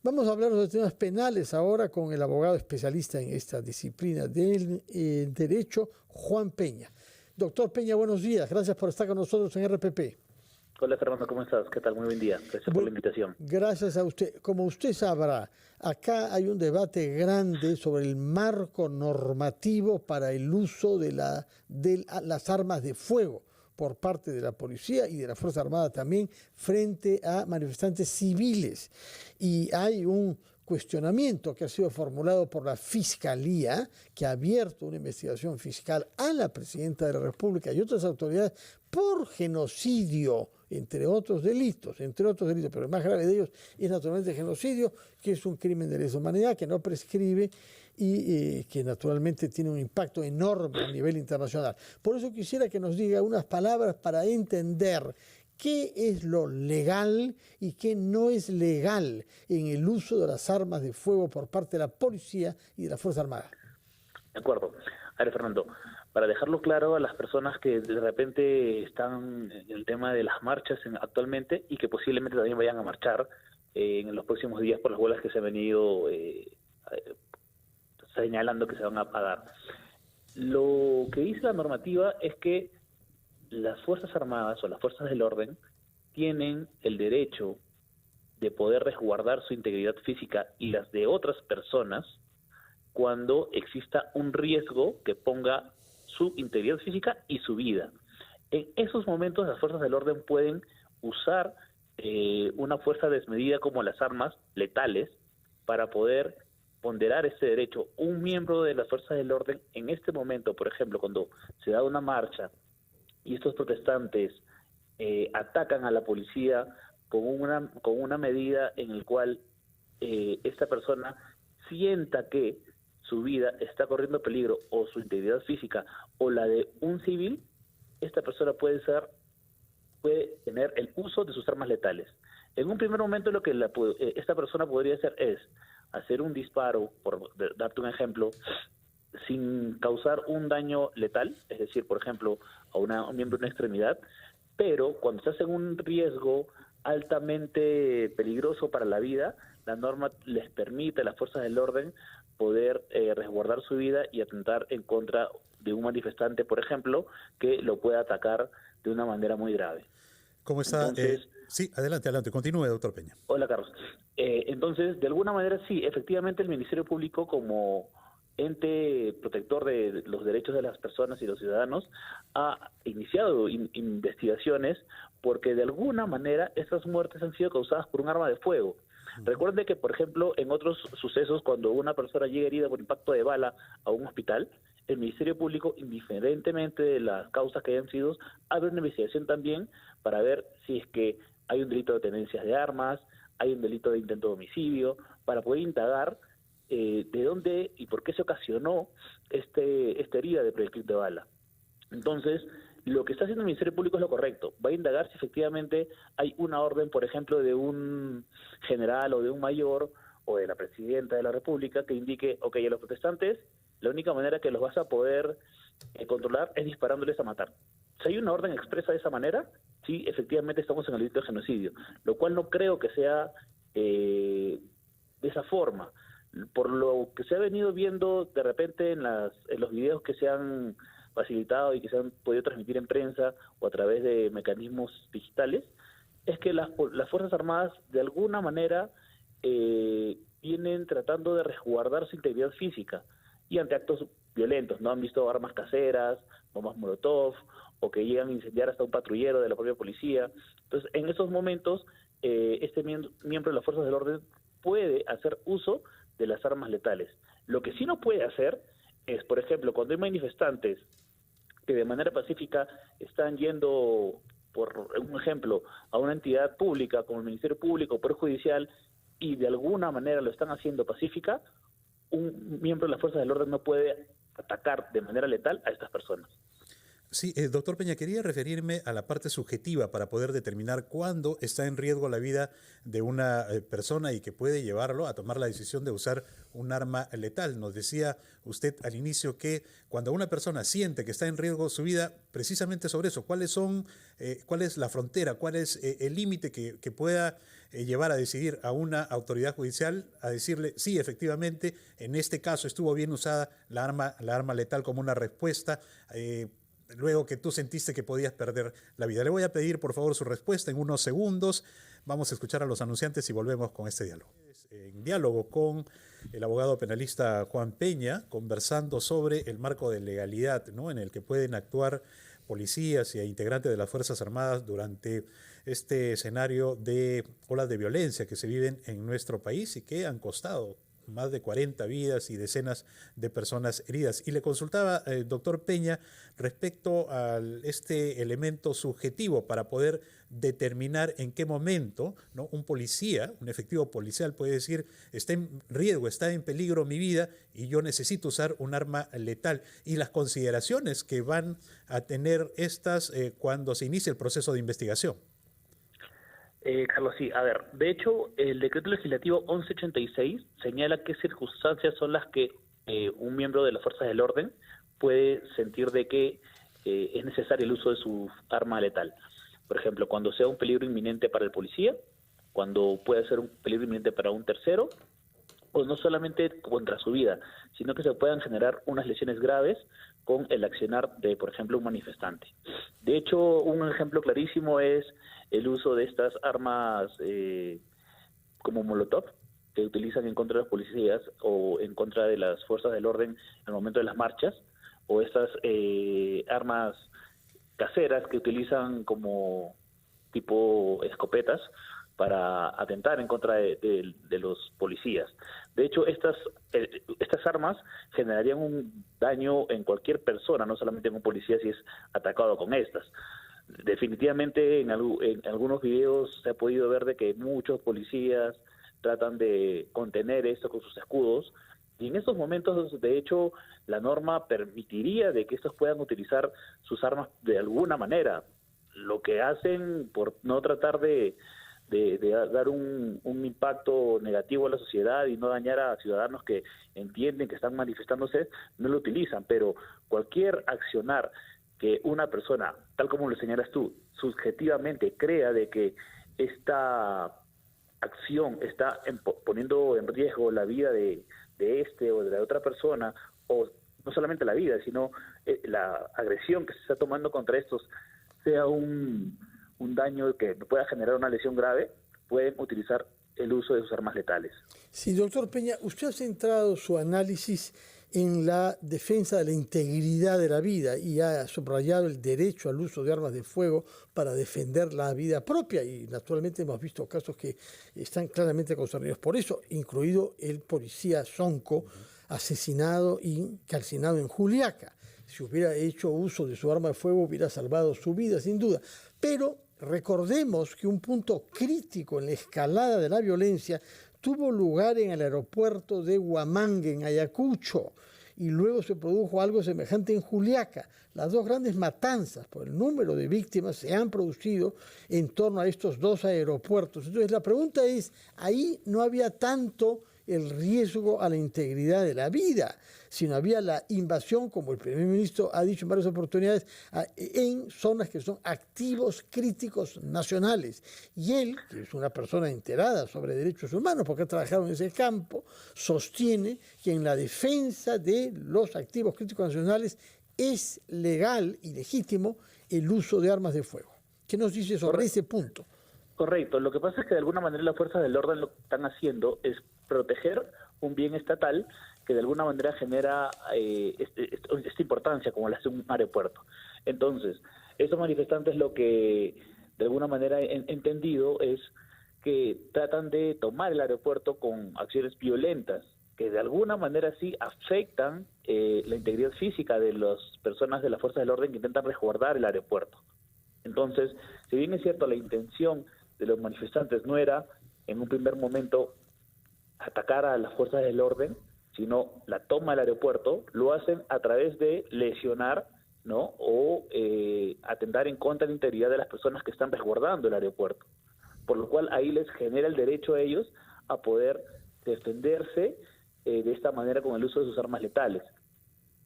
Vamos a hablar de temas penales ahora con el abogado especialista en esta disciplina del derecho, Juan Peña. Doctor Peña, buenos días. Gracias por estar con nosotros en RPP. Hola Fernando, ¿cómo estás? ¿Qué tal? Muy buen día. Gracias por la invitación. Gracias a usted. Como usted sabrá, acá hay un debate grande sobre el marco normativo para el uso de las armas de fuego por parte de la policía y de la Fuerza Armada también frente a manifestantes civiles. Y hay un cuestionamiento que ha sido formulado por la Fiscalía, que ha abierto una investigación fiscal a la Presidenta de la República y otras autoridades por genocidio, entre otros delitos, pero el más grave de ellos es naturalmente genocidio, que es un crimen de lesa humanidad que no prescribe y que naturalmente tiene un impacto enorme a nivel internacional. Por eso quisiera que nos diga unas palabras para entender qué es lo legal y qué no es legal en el uso de las armas de fuego por parte de la policía y de la Fuerza Armada. De acuerdo. A ver, Fernando, para dejarlo claro a las personas que de repente están en el tema de las marchas actualmente y que posiblemente también vayan a marchar en los próximos días por las huelgas que se han venido señalando que se van a dar. Lo que dice la normativa es que las Fuerzas Armadas o las Fuerzas del Orden tienen el derecho de poder resguardar su integridad física y las de otras personas cuando exista un riesgo que ponga su integridad física y su vida. En esos momentos las fuerzas del orden pueden usar una fuerza desmedida como las armas letales para poder ponderar ese derecho. Un miembro de las fuerzas del orden en este momento, por ejemplo, cuando se da una marcha y estos protestantes atacan a la policía con una medida en el cual esta persona sienta que su vida está corriendo peligro o su integridad física o la de un civil, esta persona puede tener el uso de sus armas letales. En un primer momento lo que esta persona podría hacer es hacer un disparo, por darte un ejemplo, sin causar un daño letal, es decir, por ejemplo, a un miembro de una extremidad, pero cuando estás en un riesgo altamente peligroso para la vida, la norma les permite a las fuerzas del orden poder resguardar su vida y atentar en contra de un manifestante, por ejemplo, que lo pueda atacar de una manera muy grave. ¿Cómo está? Entonces, sí, adelante, continúe, doctor Peña. Hola, Carlos. Entonces, de alguna manera, sí, efectivamente el Ministerio Público, como ente protector de los derechos de las personas y los ciudadanos, ha iniciado investigaciones porque de alguna manera estas muertes han sido causadas por un arma de fuego. Recuerde que, por ejemplo, en otros sucesos, cuando una persona llega herida por impacto de bala a un hospital, el Ministerio Público, indiferentemente de las causas que hayan sido, abre una investigación también para ver si es que hay un delito de tenencias de armas, hay un delito de intento de homicidio, para poder indagar de dónde y por qué se ocasionó esta herida de proyectil de bala. Entonces, lo que está haciendo el Ministerio Público es lo correcto. Va a indagar si efectivamente hay una orden, por ejemplo, de un general o de un mayor o de la Presidenta de la República que indique, ok, a los protestantes, la única manera que los vas a poder controlar es disparándoles a matar. Si hay una orden expresa de esa manera, sí, efectivamente estamos en el delito de genocidio, lo cual no creo que sea de esa forma. Por lo que se ha venido viendo de repente en los videos que se han facilitado y que se han podido transmitir en prensa o a través de mecanismos digitales, es que las Fuerzas Armadas de alguna manera vienen tratando de resguardar su integridad física y ante actos violentos, ¿no? Han visto armas caseras, bombas molotov, o que llegan a incendiar hasta un patrullero de la propia policía. Entonces, en esos momentos, este miembro de las Fuerzas del Orden puede hacer uso de las armas letales. Lo que sí no puede hacer es, por ejemplo, cuando hay manifestantes que de manera pacífica están yendo, por un ejemplo, a una entidad pública como el Ministerio Público o Poder Judicial y de alguna manera lo están haciendo pacífica, un miembro de las Fuerzas del Orden no puede atacar de manera letal a estas personas. Sí, doctor Peña, quería referirme a la parte subjetiva para poder determinar cuándo está en riesgo la vida de una persona y que puede llevarlo a tomar la decisión de usar un arma letal. Nos decía usted al inicio que cuando una persona siente que está en riesgo su vida, precisamente sobre eso, ¿cuál es la frontera, cuál es el límite que pueda llevar a decidir a una autoridad judicial a decirle, sí, efectivamente, en este caso estuvo bien usada la arma letal como una respuesta, luego que tú sentiste que podías perder la vida? Le voy a pedir, por favor, su respuesta en unos segundos. Vamos a escuchar a los anunciantes y volvemos con este diálogo. En diálogo con el abogado penalista Juan Peña, conversando sobre el marco de legalidad, ¿no?, en el que pueden actuar policías e integrantes de las Fuerzas Armadas durante este escenario de olas de violencia que se viven en nuestro país y que han costado más de 40 vidas y decenas de personas heridas. Y le consultaba, doctor Peña, respecto a este elemento subjetivo para poder determinar en qué momento, ¿no?, un policía, un efectivo policial puede decir, está en riesgo, está en peligro mi vida y yo necesito usar un arma letal, y las consideraciones que van a tener estas cuando se inicie el proceso de investigación. Carlos, sí, a ver, de hecho, el decreto legislativo 1186 señala qué circunstancias son las que un miembro de las fuerzas del orden puede sentir de que es necesario el uso de su arma letal. Por ejemplo, cuando sea un peligro inminente para el policía, cuando puede ser un peligro inminente para un tercero, o no solamente contra su vida, sino que se puedan generar unas lesiones graves con el accionar de, por ejemplo, un manifestante. De hecho, un ejemplo clarísimo es el uso de estas armas como Molotov, que utilizan en contra de los policías o en contra de las fuerzas del orden al momento de las marchas, o estas armas caseras que utilizan como tipo escopetas para atentar en contra de los policías. De hecho, estas armas generarían un daño en cualquier persona, no solamente en un policía si es atacado con estas. Definitivamente en algunos videos se ha podido ver de que muchos policías tratan de contener esto con sus escudos, y en estos momentos, de hecho, la norma permitiría de que estos puedan utilizar sus armas de alguna manera. Lo que hacen por no tratar de dar un impacto negativo a la sociedad y no dañar a ciudadanos que entienden que están manifestándose, no lo utilizan, pero cualquier accionar que una persona, tal como lo señalas tú, subjetivamente crea de que esta acción está poniendo en riesgo la vida de este o de la otra persona, o no solamente la vida, sino la agresión que se está tomando contra estos sea un daño que pueda generar una lesión grave, pueden utilizar el uso de sus armas letales. Sí, doctor Peña, usted ha centrado su análisis en la defensa de la integridad de la vida y ha subrayado el derecho al uso de armas de fuego para defender la vida propia, y naturalmente hemos visto casos que están claramente concernidos por eso, incluido el policía Sonco, asesinado y calcinado en Juliaca. Si hubiera hecho uso de su arma de fuego hubiera salvado su vida, sin duda. Pero recordemos que un punto crítico en la escalada de la violencia tuvo lugar en el aeropuerto de Huamangue, en Ayacucho, y luego se produjo algo semejante en Juliaca. Las dos grandes matanzas por el número de víctimas se han producido en torno a estos dos aeropuertos. Entonces la pregunta es, ahí no había tanto el riesgo a la integridad de la vida, sino había la invasión, como el primer ministro ha dicho en varias oportunidades, en zonas que son activos críticos nacionales. Y él, que es una persona enterada sobre derechos humanos, porque ha trabajado en ese campo, sostiene que en la defensa de los activos críticos nacionales es legal y legítimo el uso de armas de fuego. ¿Qué nos dice sobre ese punto? Correcto. Lo que pasa es que de alguna manera las fuerzas del orden lo que están haciendo es proteger un bien estatal que de alguna manera genera esta importancia como la hace un aeropuerto. Entonces, estos manifestantes lo que de alguna manera he entendido es que tratan de tomar el aeropuerto con acciones violentas que de alguna manera sí afectan la integridad física de las personas de las fuerzas del orden que intentan resguardar el aeropuerto. Entonces, si bien es cierto, la intención de los manifestantes no era en un primer momento atacar a las fuerzas del orden, sino la toma del aeropuerto, lo hacen a través de lesionar, ¿no?, o atentar en contra de la integridad de las personas que están resguardando el aeropuerto. Por lo cual ahí les genera el derecho a ellos a poder defenderse de esta manera con el uso de sus armas letales.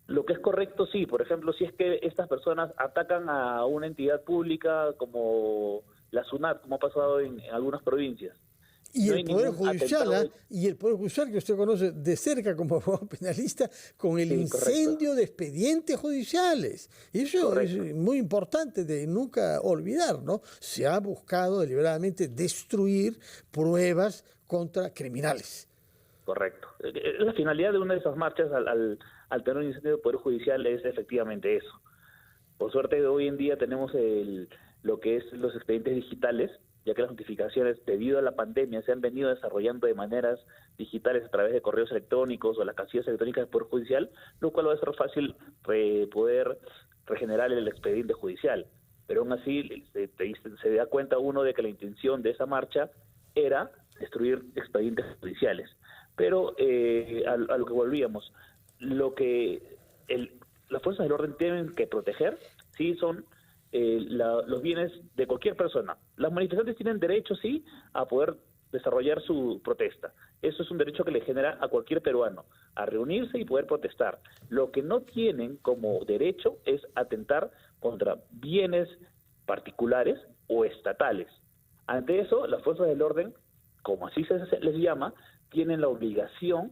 Lo que es correcto, sí, por ejemplo, si es que estas personas atacan a una entidad pública como la SUNAT, como ha pasado en algunas provincias, Y no el hay Poder ningún Judicial, atentado. y el Poder Judicial que usted conoce de cerca como abogado penalista, con el Sí, incendio correcto. de expedientes judiciales. Y eso es Correcto. muy importante de nunca olvidar, ¿no? Se ha buscado deliberadamente destruir pruebas contra criminales. Correcto. La finalidad de una de esas marchas al tener un incendio del Poder Judicial es efectivamente eso. Por suerte, hoy en día tenemos lo que es los expedientes digitales, ya que las notificaciones, debido a la pandemia, se han venido desarrollando de maneras digitales a través de correos electrónicos o las casillas electrónicas del Poder Judicial, lo cual va a ser fácil poder regenerar el expediente judicial. Pero aún así se da cuenta uno de que la intención de esa marcha era destruir expedientes judiciales. Pero a lo que volvíamos, las fuerzas del orden tienen que proteger, sí, son los bienes de cualquier persona. Las manifestantes tienen derecho, sí, a poder desarrollar su protesta. Eso es un derecho que le genera a cualquier peruano, a reunirse y poder protestar. Lo que no tienen como derecho es atentar contra bienes particulares o estatales. Ante eso, las fuerzas del orden, como así se les llama, tienen la obligación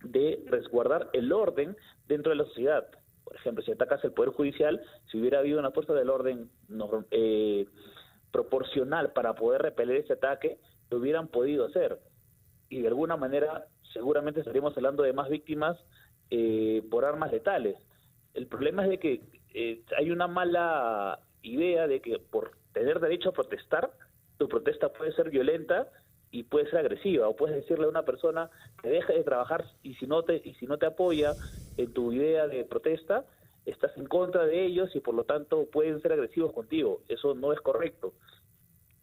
de resguardar el orden dentro de la sociedad. Por ejemplo, si atacas el Poder Judicial, si hubiera habido una fuerza del orden proporcional para poder repeler ese ataque, lo hubieran podido hacer. Y de alguna manera, seguramente estaríamos hablando de más víctimas por armas letales. El problema es de que hay una mala idea de que por tener derecho a protestar, tu protesta puede ser violenta y puede ser agresiva, o puedes decirle a una persona que deje de trabajar y si no te apoya en tu idea de protesta, estás en contra de ellos y por lo tanto pueden ser agresivos contigo. Eso no es correcto.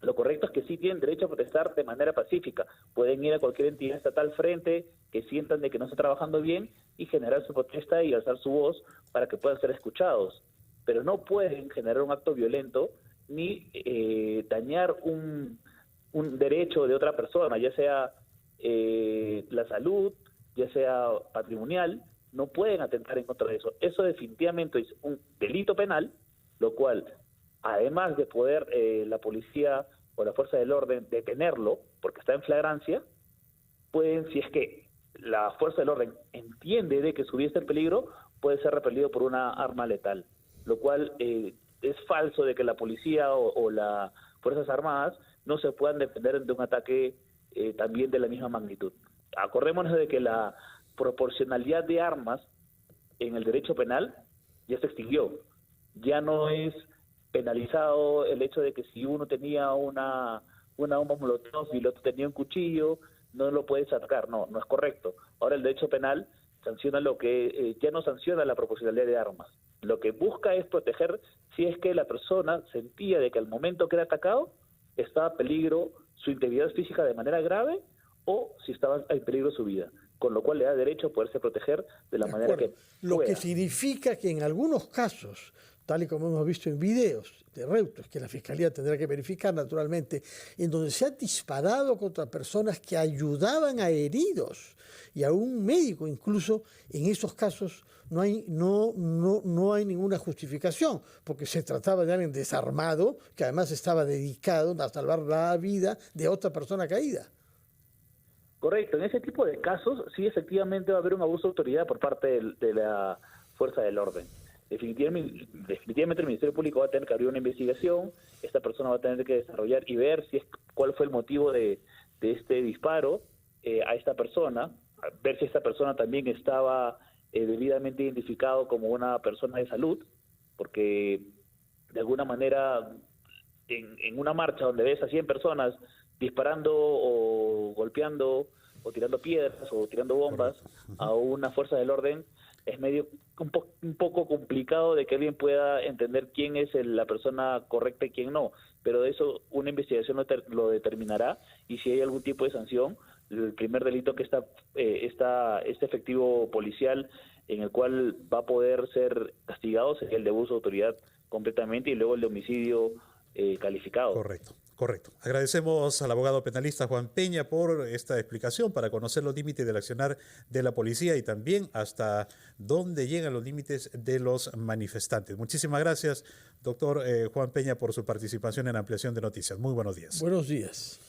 Lo correcto es que sí tienen derecho a protestar de manera pacífica. Pueden ir a cualquier entidad estatal frente que sientan de que no está trabajando bien y generar su protesta y alzar su voz para que puedan ser escuchados. Pero no pueden generar un acto violento ni dañar un derecho de otra persona, ya sea la salud, ya sea patrimonial. No pueden atentar en contra de eso. Eso definitivamente es un delito penal, lo cual, además de poder la policía o la fuerza del orden detenerlo, porque está en flagrancia, pueden, si es que la fuerza del orden entiende de que su vida está en peligro, puede ser repelido por una arma letal, lo cual es falso de que la policía o las Fuerzas Armadas no se puedan defender de un ataque también de la misma magnitud. Acordémonos de que la proporcionalidad de armas en el derecho penal ya se extinguió. Ya no es penalizado el hecho de que si uno tenía una bomba molotov y el otro tenía un cuchillo, no lo puedes atacar. No es correcto. Ahora el derecho penal sanciona lo que ya no sanciona la proporcionalidad de armas. Lo que busca es proteger si es que la persona sentía de que al momento que era atacado estaba en peligro su integridad física de manera grave o si estaba en peligro su vida, con lo cual le da derecho a poderse proteger de la manera que Lo pueda. que significa que en algunos casos, tal y como hemos visto en videos de Reuters, que la Fiscalía tendrá que verificar naturalmente, en donde se ha disparado contra personas que ayudaban a heridos y a un médico incluso, en esos casos no hay ninguna justificación, porque se trataba de alguien desarmado que además estaba dedicado a salvar la vida de otra persona caída. Correcto, en ese tipo de casos sí efectivamente va a haber un abuso de autoridad por parte de la fuerza del orden. Definitivamente el Ministerio Público va a tener que abrir una investigación, esta persona va a tener que desarrollar y ver cuál fue el motivo de este disparo a esta persona, ver si esta persona también estaba debidamente identificado como una persona de salud, porque de alguna manera en una marcha donde ves a 100 personas disparando o golpeando o tirando piedras o tirando bombas a una fuerza del orden, es un poco complicado de que alguien pueda entender quién es la persona correcta y quién no, pero de eso una investigación lo determinará, y si hay algún tipo de sanción, el primer delito que está este efectivo policial en el cual va a poder ser castigado sería el de abuso de autoridad completamente, y luego el de homicidio calificado. Correcto. Agradecemos al abogado penalista Juan Peña por esta explicación para conocer los límites del accionar de la policía y también hasta dónde llegan los límites de los manifestantes. Muchísimas gracias, doctor Juan Peña, por su participación en Ampliación de Noticias. Muy buenos días. Buenos días.